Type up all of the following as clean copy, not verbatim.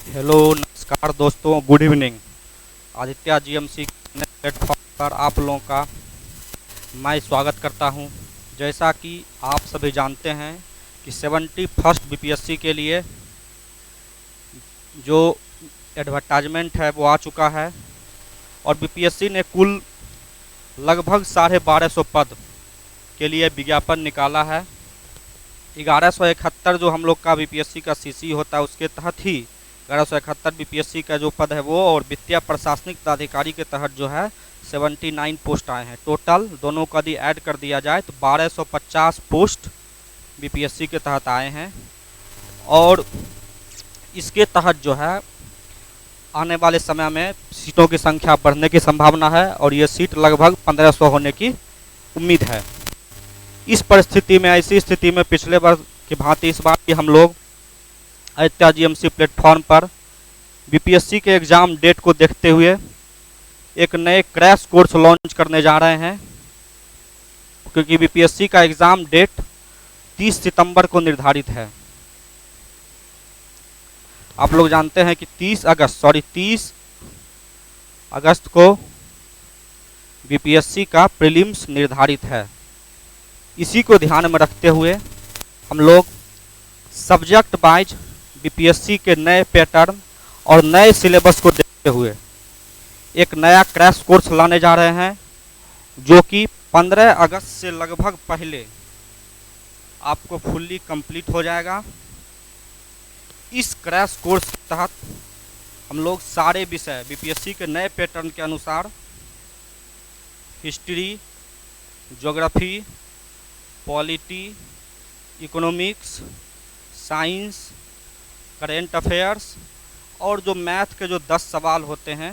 Hello नमस्कार दोस्तों, good evening. Aditya GMC platform पर आप लोगों का मैं स्वागत करता हूं। जैसा कि आप सभी जानते हैं कि 71st बीपीएससी के लिए जो एडवर्टाइजमेंट है वो आ चुका है और बीपीएससी ने कुल लगभग 1250 पद के लिए विज्ञापन निकाला है। 1171 जो हम लोग का बीपीएससी का सीसी होता है उसके तहत ही 1171 बीपीएससी का जो पद है वो, और वित्तीय प्रशासनिक पदाधिकारी के तहत जो है 79 पोस्ट आए हैं। टोटल दोनों का यदि ऐड कर दिया जाए तो 1250 पोस्ट बीपीएससी के तहत आए हैं। और इसके तहत जो है आने वाले समय में सीटों की संख्या बढ़ने की संभावना है और ये सीट लगभग 1500 होने की उम्मीद है। इस परिस्थिति में, ऐसी स्थिति में पिछले वर्ष की भांति इस बार भी हम लोग आदित्य जीएमसी प्लेटफॉर्म पर बीपीएससी के एग्ज़ाम डेट को देखते हुए एक नए क्रैश कोर्स लॉन्च करने जा रहे हैं, क्योंकि बीपीएससी का एग्ज़ाम डेट 30 सितंबर को निर्धारित है। आप लोग जानते हैं कि 30 अगस्त को बीपीएससी का प्रीलिम्स निर्धारित है। इसी को ध्यान में रखते हुए हम लोग सब्जेक्ट वाइज बीपीएससी के नए पैटर्न और नए सिलेबस को देखते हुए एक नया क्रैश कोर्स लाने जा रहे हैं, जो कि 15 अगस्त से लगभग पहले आपको फुल्ली कंप्लीट हो जाएगा। इस क्रैश कोर्स के तहत हम लोग सारे विषय बीपीएससी के नए पैटर्न के अनुसार history, geography, polity, economics, science, current affairs और जो मैथ के जो 10 सवाल होते हैं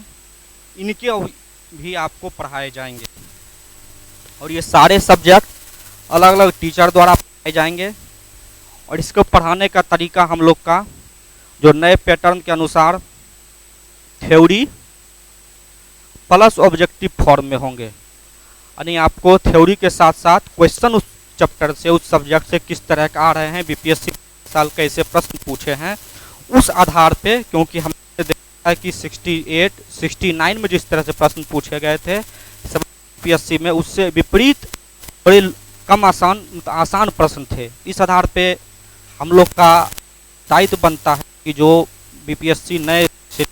इनके भी आपको पढ़ाए जाएंगे। और ये सारे सब्जेक्ट अलग अलग टीचर द्वारा पढ़ाए जाएंगे। और इसको पढ़ाने का तरीका हम लोग का जो नए पैटर्न के अनुसार थ्योरी प्लस ऑब्जेक्टिव फॉर्म में होंगे, यानी आपको थ्योरी के साथ साथ क्वेश्चन उस चैप्टर से, उस सब्जेक्ट से किस तरह का आ रहे हैं, बीपीएससी साल कैसे प्रश्न पूछे हैं, उस आधार पे, क्योंकि हमने देखा है कि 68, 69 में जिस तरह से प्रश्न पूछे गए थे बीपीएससी में, उससे विपरीत बड़े कम आसान प्रश्न थे। इस आधार पे हम लोग का दायित्व बनता है कि जो बीपीएससी नए से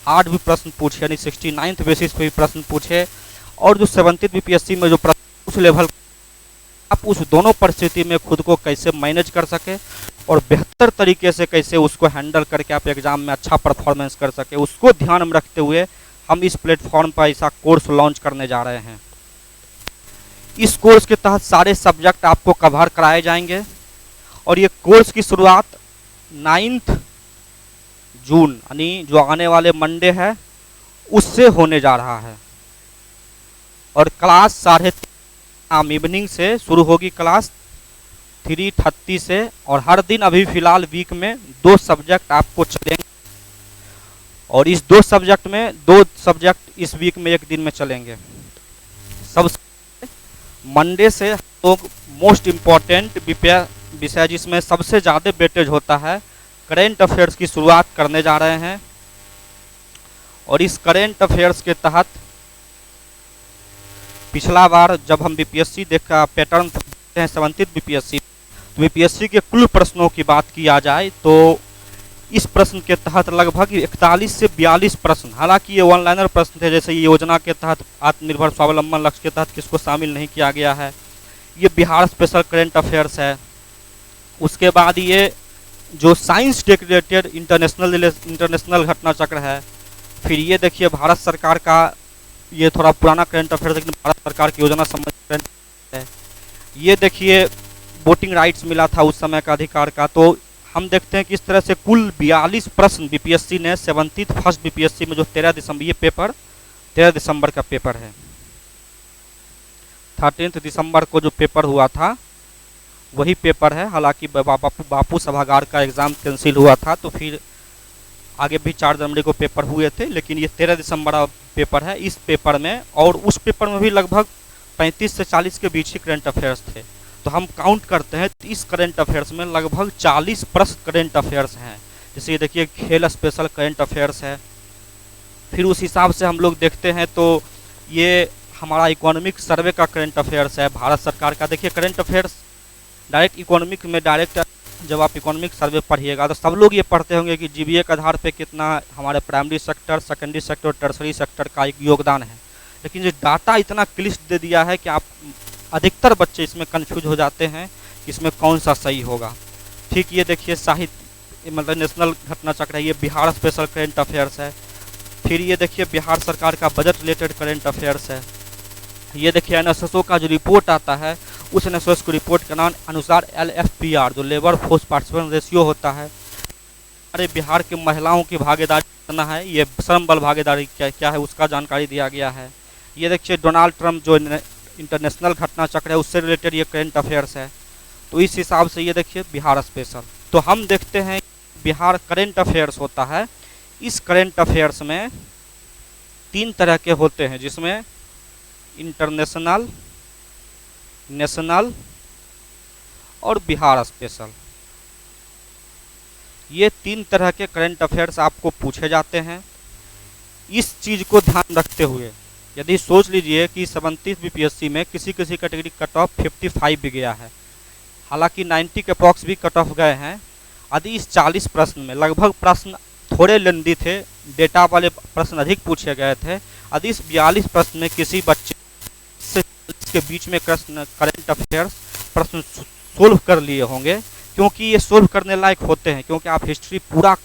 8 भी प्रश्न पूछे, यानी 69th बेसिस पे भी प्रश्न पूछे, और जो 70th बीपीएससी में जो प्रश्न उस लेवल आप उस दोनों परिस्थिति में खुद को कैसे मैनेज कर सके और बेहतर तरीके से कैसे उसको हैंडल करके आप एग्ज़ाम में अच्छा परफॉर्मेंस कर सके, उसको ध्यान में रखते हुए हम इस प्लेटफॉर्म पर ऐसा कोर्स लॉन्च करने जा रहे हैं। इस कोर्स के तहत सारे सब्जेक्ट आपको कवर कराए जाएंगे और ये कोर्स की शुरुआत 9 जून यानी जो आने वाले मंडे है उससे होने जा रहा है। और क्लास 3:30 इवनिंग से शुरू होगी, क्लास 3:30 से, और हर दिन अभी फ़िलहाल वीक में 2 सब्जेक्ट आपको चलेंगे। और इस 2 सब्जेक्ट में 2 सब्जेक्ट इस वीक में एक दिन में चलेंगे। सबसे मंडे से लोग मोस्ट इम्पॉर्टेंट विषय जिसमें सबसे ज़्यादा वेटेज होता है करेंट अफेयर्स की शुरुआत करने जा रहे हैं। और इस करेंट अफेयर्स के तहत पिछला बार जब हम बीपीएससी देखा पैटर्न देखते हैं 70th बीपीएससी, तो बीपीएससी के कुल प्रश्नों की बात किया जाए तो इस प्रश्न के तहत लगभग 41 से 42 प्रश्न, हालांकि ये वन लाइनर प्रश्न थे, जैसे ये योजना के तहत आत्मनिर्भर स्वावलंबन लक्ष्य के तहत किसको शामिल नहीं किया गया है। ये बिहार स्पेशल करेंट अफेयर्स है। उसके बाद ये जो साइंस से रिलेटेड इंटरनेशनल घटना चक्र है। फिर ये देखिए भारत सरकार का, ये थोड़ा पुराना करंट अफेयर लेकिन भारत सरकार की योजना संबंधित करंट है। ये देखिए वोटिंग राइट्स मिला था उस समय का अधिकार का। तो हम देखते हैं कि इस तरह से कुल 42 प्रश्न बीपीएससी ने 71st बीपीएससी में जो 13 दिसंबर, ये पेपर 13 दिसंबर का पेपर है। 13 दिसंबर को जो पेपर हुआ था वही पेपर है। हालांकि बापू सभागार का एग्ज़ाम कैंसिल हुआ था, तो फिर आगे भी 4 जनवरी को पेपर हुए थे, लेकिन ये 13 दिसंबर पेपर है। इस पेपर में और उस पेपर में भी लगभग 35 से 40 के बीच ही करंट अफेयर्स थे। तो हम काउंट करते हैं तो इस करंट अफेयर्स में लगभग 40 प्रश्न करंट अफेयर्स हैं। जैसे ये देखिए खेल स्पेशल करंट अफेयर्स है। फिर उस हिसाब से हम लोग देखते हैं तो ये हमारा इकोनॉमिक सर्वे का करंट अफेयर्स है भारत सरकार का। देखिए करंट अफेयर्स डायरेक्ट इकोनॉमिक में डायरेक्ट जब आप इकोनॉमिक सर्वे पढ़िएगा तो सब लोग ये पढ़ते होंगे कि जीबीए के आधार पे कितना हमारे primary sector, secondary sector, tertiary sector का एक योगदान है। लेकिन ये डाटा इतना क्लिष्ट दे दिया है कि आप अधिकतर बच्चे इसमें कंफ्यूज हो जाते हैं कि इसमें कौन सा सही होगा। ठीक ये देखिए साहित्य मतलब नेशनल घटना चक्र है, ये बिहार स्पेशल करंट अफेयर्स है। फिर ये देखिए बिहार सरकार का बजट रिलेटेड करंट अफेयर्स है। ये देखिए एनएसएसओ का जो रिपोर्ट आता है उस एनएसएस को रिपोर्ट के नाम अनुसार एलएफपीआर जो लेबर फोर्स पार्टिसिपेशन रेशियो होता है, हमारे बिहार के महिलाओं की भागीदारी कितना है, ये श्रम बल भागीदारी क्या है उसका जानकारी दिया गया है। ये देखिए डोनाल्ड ट्रंप जो इंटरनेशनल घटना चक्र है उससे रिलेटेड ये करंट अफेयर्स है। तो इस हिसाब से ये देखिए बिहार स्पेशल। तो हम देखते हैं बिहार करंट अफेयर्स होता है। इस करंट अफेयर्स में 3 तरह के होते हैं जिसमें इंटरनेशनल, नेशनल और बिहार स्पेशल, ये 3 तरह के करंट अफेयर्स आपको पूछे जाते हैं। इस चीज़ को ध्यान रखते हुए यदि सोच लीजिए कि 37 बीपीएससी में किसी किसी कैटेगरी कट ऑफ 55 भी गया है, हालांकि 90 के अप्रॉक्स भी कट ऑफ गए हैं। यदि इस 40 प्रश्न में लगभग प्रश्न थोड़े लेंदी थे, डेटा वाले प्रश्न अधिक पूछे गए थे, यदि इस 42 प्रश्न में किसी बच्चे से के बीच में करंट अफेयर्स प्रश्न सोल्व कर लिए होंगे, क्योंकि ये सोल्व करने लायक होते हैं, क्योंकि आप हिस्ट्री पूरा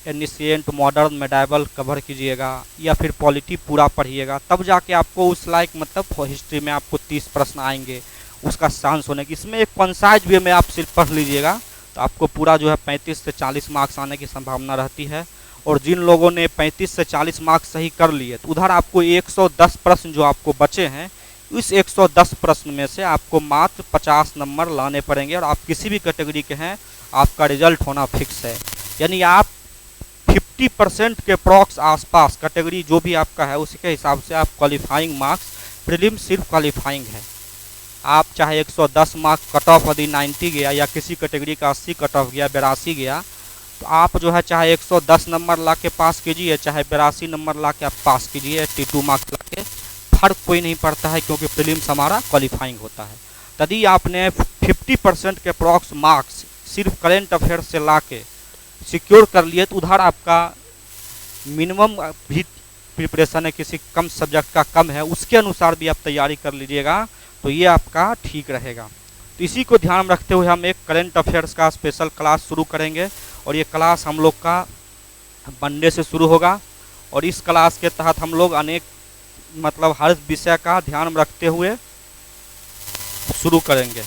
एनिशिएंट, मॉडर्न, मेडाइवल कवर कीजिएगा या फिर पॉलिटी पूरा पढ़िएगा, तब जाके आपको उस लायक मतलब हिस्ट्री में आपको 30 प्रश्न आएंगे उसका चांस होने की। इसमें एक कंसाइज वे में आप सिर्फ पढ़ लीजिएगा तो आपको पूरा जो है 35 से 40 मार्क्स आने की संभावना रहती है। और जिन लोगों ने 35 से 40 मार्क्स सही कर लिए तो उधर आपको 110 प्रश्न जो आपको बचे हैं, इस 110 प्रश्न में से आपको मात्र 50 नंबर लाने पड़ेंगे और आप किसी भी कैटेगरी के हैं आपका रिजल्ट होना फिक्स है। यानी आप 50% के अप्रॉक्स आसपास कैटेगरी जो भी आपका है उसके हिसाब से आप क्वालिफाइंग मार्क्स, प्रीलिम सिर्फ क्वालिफाइंग है। आप चाहे 110 मार्क्स कट ऑफ यदि 90 गया या किसी कैटेगरी का 80 कट ऑफ गया, 82 गया, तो आप जो है चाहे 110 नंबर ला के पास कीजिए, चाहे 82 नंबर ला के आप पास कीजिए, 82 मार्क्स ला के, फर्क कोई नहीं पड़ता है क्योंकि प्रीलिम्स हमारा क्वालिफाइंग होता है। यदि आपने 50% के अप्रॉक्स मार्क्स सिर्फ करंट अफेयर्स से ला के सिक्योर कर लिए तो उधर आपका मिनिमम भी प्रिपरेशन है, किसी कम सब्जेक्ट का कम है, उसके अनुसार भी आप तैयारी कर लीजिएगा तो ये आपका ठीक रहेगा। तो इसी को ध्यान रखते हुए हम एक करंट अफेयर्स का स्पेशल क्लास शुरू करेंगे और ये क्लास हम लोग का मंडे से शुरू होगा। और इस क्लास के तहत हम लोग अनेक मतलब हर विषय का ध्यान रखते हुए शुरू करेंगे।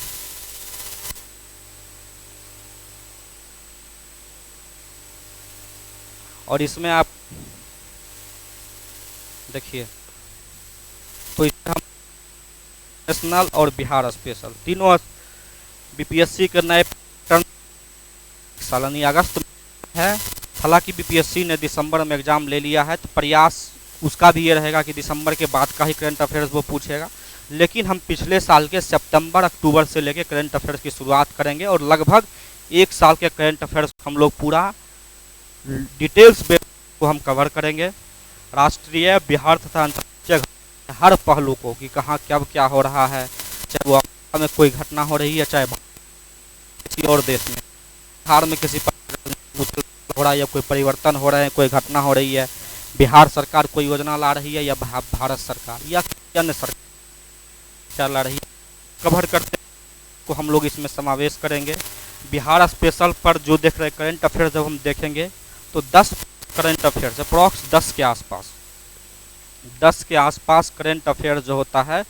और इसमें आप देखिए तो इसमें हम नेशनल और बिहार स्पेशल तीनों बीपीएससी के नए पैटर्न सालानी अगस्त में है। हालांकि बीपीएससी ने दिसंबर में एग्जाम ले लिया है तो प्रयास उसका भी ये रहेगा कि दिसंबर के बाद का ही करंट अफेयर्स वो पूछेगा, लेकिन हम पिछले साल के सितंबर अक्टूबर से लेकर करंट अफेयर्स की शुरुआत करेंगे और लगभग 1 साल के करंट अफेयर्स हम लोग पूरा डिटेल्स बेस को हम कवर करेंगे। राष्ट्रीय, बिहार तथा अंतर्राष्ट्रीय हर पहलू को कि कहाँ कब क्या हो रहा है, चाहे वो अमेरिका में कोई घटना हो रही है, चाहे किसी और देश में, बिहार में किसी हो रहा है या कोई परिवर्तन हो रहे हैं, कोई घटना हो रही है, बिहार सरकार कोई योजना ला रही है या भारत सरकार या अन्य सरकार ला रही है, कवर करते को हम लोग इसमें समावेश करेंगे। बिहार स्पेशल पर जो देख रहे करंट अफेयर्स जब हम देखेंगे तो 10 करंट अफेयर्स अप्रॉक्स 10 के आसपास करंट अफेयर्स जो होता है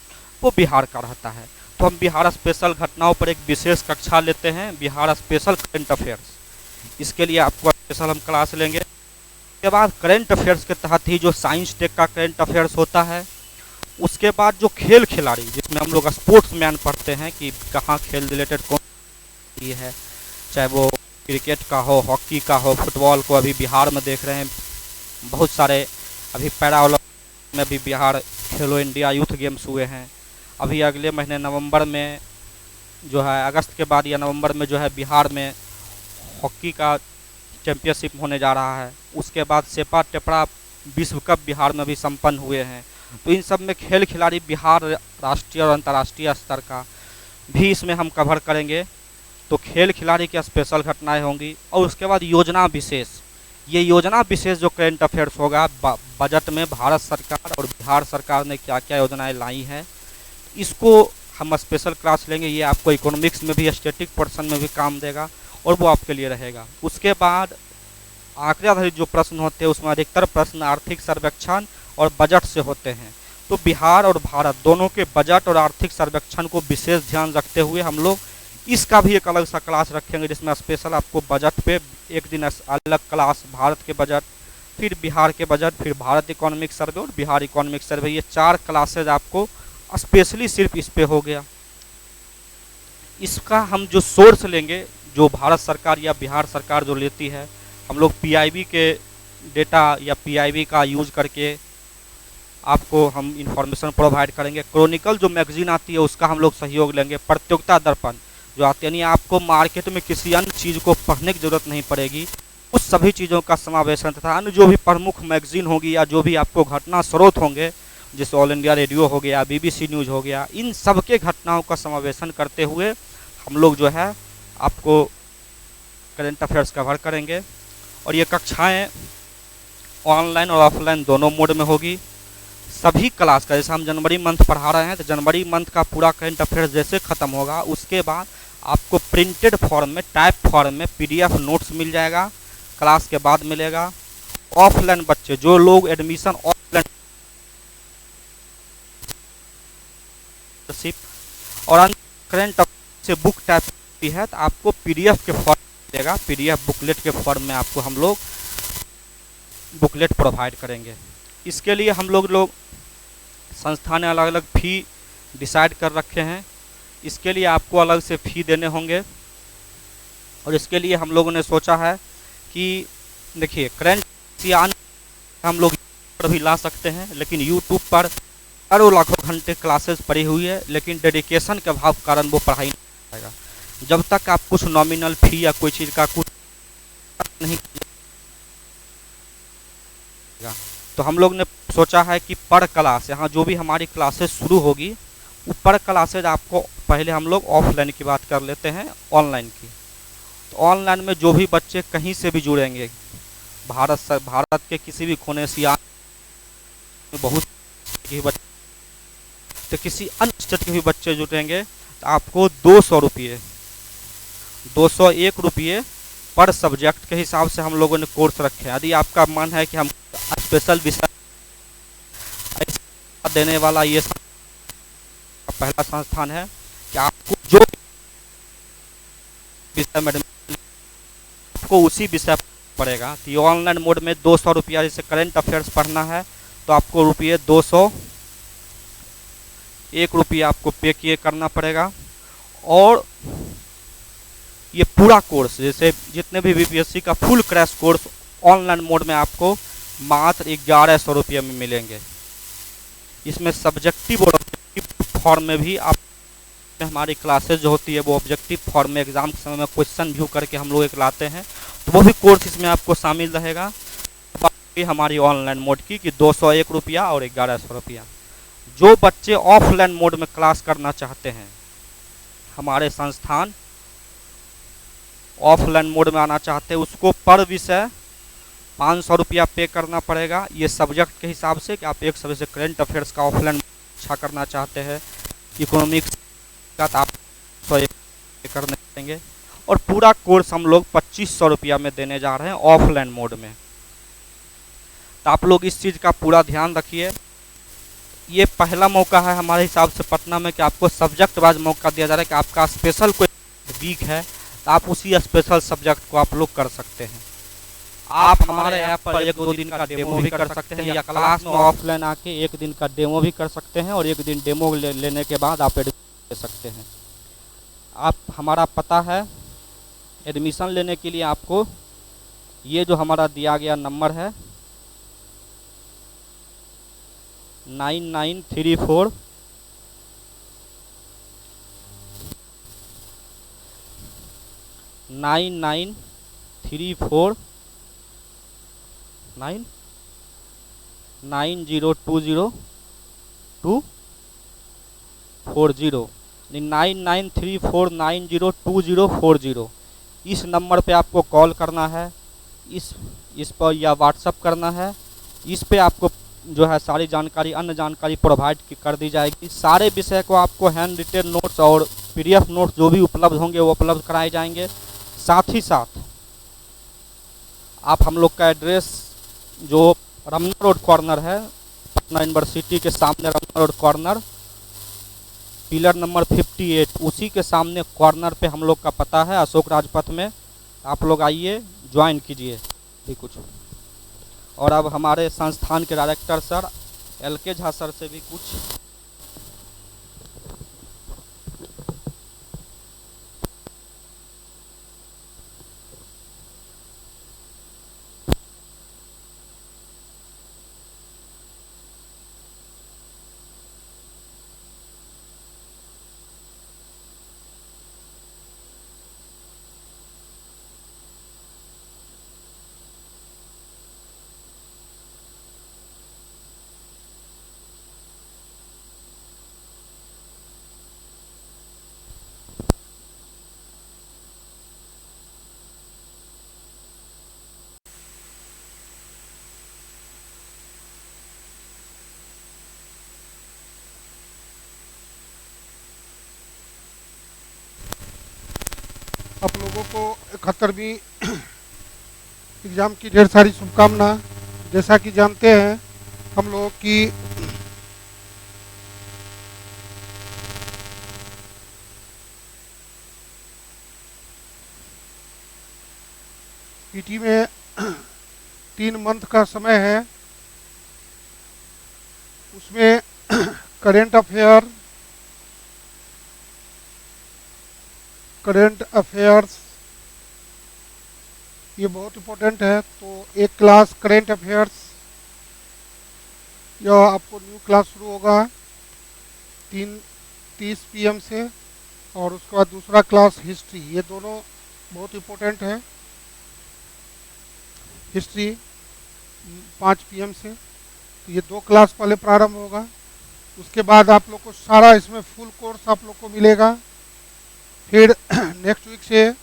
वो बिहार का रहता है। तो हम बिहार स्पेशल घटनाओं पर एक विशेष कक्षा लेते हैं, बिहार स्पेशल करंट अफेयर्स। इसके लिए आपको स्पेशल हम क्लास लेंगे। उसके बाद करंट अफेयर्स के तहत ही जो साइंस टेक का करंट अफेयर्स होता है, उसके बाद जो खेल खिलाड़ी जिसमें हम लोग स्पोर्ट्स मैन पढ़ते हैं कि कहाँ खेल रिलेटेड कौन ये है, चाहे वो क्रिकेट का हो, हॉकी का हो, फुटबॉल को अभी बिहार में देख रहे हैं बहुत सारे, अभी पैरा ओलंपिक में भी बिहार खेलो इंडिया यूथ गेम्स हुए हैं। अभी अगले महीने नवंबर में जो है, अगस्त के बाद या नवंबर में जो है बिहार में हॉकी का चैंपियनशिप होने जा रहा है। उसके बाद सेपा टेपरा विश्व कप बिहार में भी संपन्न हुए हैं। तो इन सब में खेल खिलाड़ी बिहार राष्ट्रीय और अंतर्राष्ट्रीय स्तर का भी इसमें हम कवर करेंगे। तो खेल खिलाड़ी की स्पेशल घटनाएं होंगी। और उसके बाद योजना विशेष, ये योजना विशेष जो करेंट अफेयर्स होगा, बजट में भारत सरकार और बिहार सरकार ने क्या क्या योजनाएं लाई हैं, इसको हम स्पेशल क्लास लेंगे। ये आपको इकोनॉमिक्स में भी, स्टैटिक पोर्शन में भी काम देगा और वो आपके लिए रहेगा। उसके बाद आंकड़े आधारित जो प्रश्न होते हैं उसमें अधिकतर प्रश्न आर्थिक सर्वेक्षण और बजट से होते हैं। तो बिहार और भारत दोनों के बजट और आर्थिक सर्वेक्षण को विशेष ध्यान रखते हुए हम लोग इसका भी एक अलग सा क्लास रखेंगे, जिसमें स्पेशल आपको बजट पे एक दिन अलग क्लास, भारत के बजट, फिर बिहार के बजट, फिर भारत इकोनॉमिक सर्वे और बिहार इकोनॉमिक सर्वे, ये 4 क्लासेज आपको स्पेशली सिर्फ इस पे हो गया। इसका हम जो सोर्स लेंगे, जो भारत सरकार या बिहार सरकार जो लेती है, हम लोग पीआईबी के डेटा या पीआईबी का यूज करके आपको हम इंफॉर्मेशन प्रोवाइड करेंगे। क्रॉनिकल जो मैगजीन आती है उसका हम लोग सहयोग लेंगे। प्रतियोगिता दर्पण जो आती है, यानी आपको मार्केट में किसी अन्य चीज़ को पढ़ने की ज़रूरत नहीं पड़ेगी, उस सभी चीज़ों का समावेशन तथा अन्य जो भी प्रमुख मैगजीन होगी या जो भी आपको घटना स्रोत होंगे, जैसे ऑल इंडिया रेडियो हो गया, बीबीसी न्यूज़ हो गया, इन सब के घटनाओं का समावेशन करते हुए हम लोग जो है आपको करेंट अफेयर्स कवर करेंगे। और ये कक्षाएं ऑनलाइन और ऑफलाइन दोनों मोड में होगी। सभी क्लास का, जैसे हम जनवरी मंथ पढ़ा रहे हैं, तो जनवरी मंथ का पूरा करेंट अफेयर्स जैसे ख़त्म होगा उसके बाद आपको प्रिंटेड फॉर्म में, टाइप फॉर्म में पीडीएफ नोट्स मिल जाएगा, क्लास के बाद मिलेगा। ऑफलाइन बच्चे जो लोग एडमिशन ऑफलाइन और करेंट से बुक टाइप की है तो आपको पीडीएफ के फॉर्म मिलेगा, पीडीएफ बुकलेट के फॉर्म में आपको हम लोग बुकलेट प्रोवाइड करेंगे। इसके लिए हम लोग संस्था ने अलग अलग फ़ी डिसाइड कर रखे हैं। इसके लिए आपको अलग से फ़ी देने होंगे। और इसके लिए हम लोगों ने सोचा है कि देखिए, करेंट हम लोग पर भी ला सकते हैं, लेकिन यूट्यूब पर हज़ारों लाखों घंटे क्लासेस पड़ी हुई है, लेकिन डेडिकेशन के अभाव कारण वो पढ़ाई नहीं पाएगा। जब तक आप कुछ नॉमिनल फ़ी या कोई चीज़ का कुछ नहीं, तो हम लोग ने सोचा है कि पर क्लास, यहाँ जो भी हमारी क्लासेस शुरू होगी वो पर क्लासेज आपको, पहले हम लोग ऑफलाइन की बात कर लेते हैं, ऑनलाइन की। तो ऑनलाइन में जो भी बच्चे कहीं से भी जुड़ेंगे, भारत के किसी भी कोने से या बहुत बच्चे, तो किसी अन्य स्टेट के भी बच्चे जुटेंगे तो आपको 200 रुपये, 201 रुपये पर सब्जेक्ट के हिसाब से हम लोगों ने कोर्स रखे हैं। यदि आपका मन है कि हम स्पेशल विषय देने वाला ये पहला संस्थान है कि आपको जो विषय में आपको उसी विषय पड़ेगा। तो ये ऑनलाइन मोड में 200 रुपया, जैसे करेंट अफेयर्स पढ़ना है तो आपको रुपये 201 रुपया आपको पे किए करना पड़ेगा। और ये पूरा कोर्स, जैसे जितने भी बीपीएससी का full crash course online mode में आपको मात्र 1100 रुपये में मिलेंगे। इसमें सब्जेक्टिव और ऑब्जेक्टिव फॉर्म में भी आप, हमारी क्लासेज जो होती है वो ऑब्जेक्टिव फॉर्म में एग्जाम के समय में क्वेश्चन व्यू करके हम लोग एक लाते हैं, तो वो भी कोर्स इसमें आपको शामिल रहेगा। बाकी हमारी ऑनलाइन मोड की कि 201 रुपया और 1100 रुपया। जो बच्चे ऑफलाइन मोड में क्लास करना चाहते हैं, हमारे संस्थान ऑफलाइन मोड में आना चाहते हैं, उसको पर विषय 500 रुपया पे करना पड़ेगा। ये सब्जेक्ट के हिसाब से कि आप एक समय से करेंट अफेयर्स का ऑफलाइन अच्छा करना चाहते हैं, इकोनॉमिक्स का तो आप 100 करने देंगे। और पूरा कोर्स हम लोग 2500 रुपया में देने जा रहे हैं ऑफलाइन मोड में। तो आप लोग इस चीज़ का पूरा ध्यान रखिए। ये पहला मौका है हमारे हिसाब से पटना में कि आपको सब्जेक्ट वाइज मौका दिया जा रहा है कि आपका स्पेशल कोई वीक है तो आप उसी स्पेशल सब्जेक्ट को आप लोग कर सकते हैं। आप हमारे ऐप पर 1-2 दिन का डेमो भी कर सकते हैं, या क्लास में ऑफलाइन आके 1 दिन का डेमो भी कर सकते हैं, और 1 दिन डेमो लेने के बाद आप एडमिशन ले सकते हैं। आप, हमारा पता है, एडमिशन लेने के लिए आपको ये जो हमारा दिया गया नंबर है 9934 9934 9902040 9934902040। इस नंबर पे आपको कॉल करना है, इस पर या व्हाट्सअप करना है। इस पे आपको जो है सारी जानकारी, अन्य जानकारी प्रोवाइड कर दी जाएगी। सारे विषय को आपको हैंड रिटेन नोट्स और पीडीएफ नोट्स जो भी उपलब्ध होंगे वो उपलब्ध कराए जाएंगे। साथ ही साथ आप हम लोग का एड्रेस जो रमना रोड कॉर्नर है, पटना यूनिवर्सिटी के सामने Ramna road corner, pillar number 58, उसी के सामने कॉर्नर पे हम लोग का पता है, अशोक राजपथ में। आप लोग आइए, ज्वाइन कीजिए भी कुछ। और अब हमारे संस्थान के director sir LK Jha sir से भी कुछ। आप लोगों को 71वीं एग्ज़ाम की ढेर सारी शुभकामना। जैसा कि जानते हैं हम लोग की पीटी में 3 मंथ का समय है। उसमें करेंट अफेयर्स ये बहुत इम्पोर्टेंट है। तो एक क्लास करेंट अफेयर्स, यह आपको न्यू क्लास शुरू होगा 3:30 PM से, और उसके बाद दूसरा क्लास हिस्ट्री। ये दोनों बहुत इम्पोर्टेंट है। हिस्ट्री 5 PM से, तो ये 2 क्लास पहले प्रारंभ होगा। उसके बाद आप लोग को सारा इसमें फुल कोर्स आप लोग को मिलेगा। फिर नेक्स्ट वीक से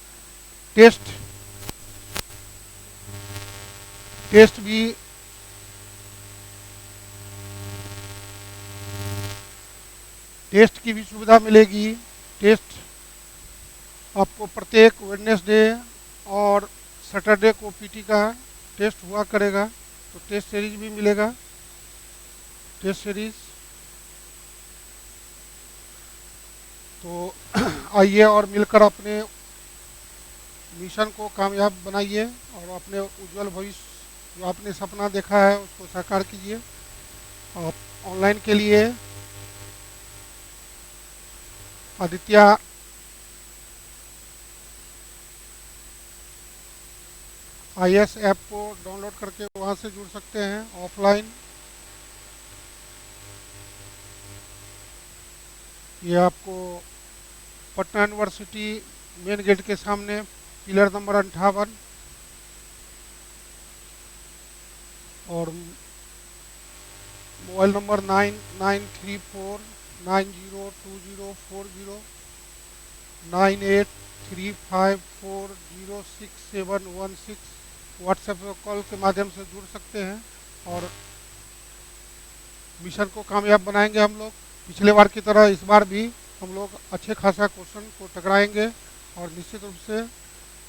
टेस्ट की भी सुविधा मिलेगी। टेस्ट आपको प्रत्येक वेडनेसडे और सैटरडे को पीटी का टेस्ट हुआ करेगा, तो टेस्ट सीरीज भी मिलेगा। टेस्ट सीरीज तो आइए और मिलकर अपने मिशन को कामयाब बनाइए और अपने उज्जवल भविष्य जो आपने सपना देखा है उसको साकार कीजिए। और ऑनलाइन के लिए आदित्य IS ऐप को डाउनलोड करके वहाँ से जुड़ सकते हैं। ऑफलाइन ये आपको पटना यूनिवर्सिटी मेन गेट के सामने पिलर नंबर 58 और मोबाइल नंबर 9934902040 9835406716 व्हाट्सएप कॉल के माध्यम से जुड़ सकते हैं और मिशन को कामयाब बनाएंगे हम लोग। पिछले बार की तरह इस बार भी हम लोग अच्छे खासा क्वेश्चन को टकराएंगे और निश्चित रूप से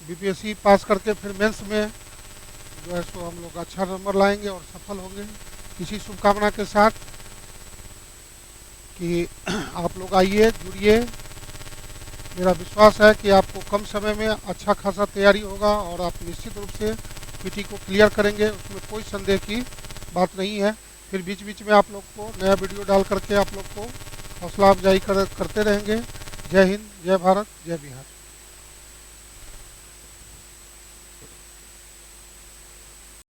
बीपीएससी पास करके फिर मेंस में जो है सो हम लोग अच्छा नंबर लाएंगे और सफल होंगे। इसी शुभकामना के साथ कि आप लोग आइए, जुड़िए। मेरा विश्वास है कि आपको कम समय में अच्छा खासा तैयारी होगा और आप निश्चित रूप से पीटी को क्लियर करेंगे, उसमें कोई संदेह की बात नहीं है। फिर बीच बीच में आप लोग को नया वीडियो डाल करके आप लोग को हौसला अफजाई करते रहेंगे। जय हिंद, जय भारत, जय बिहार।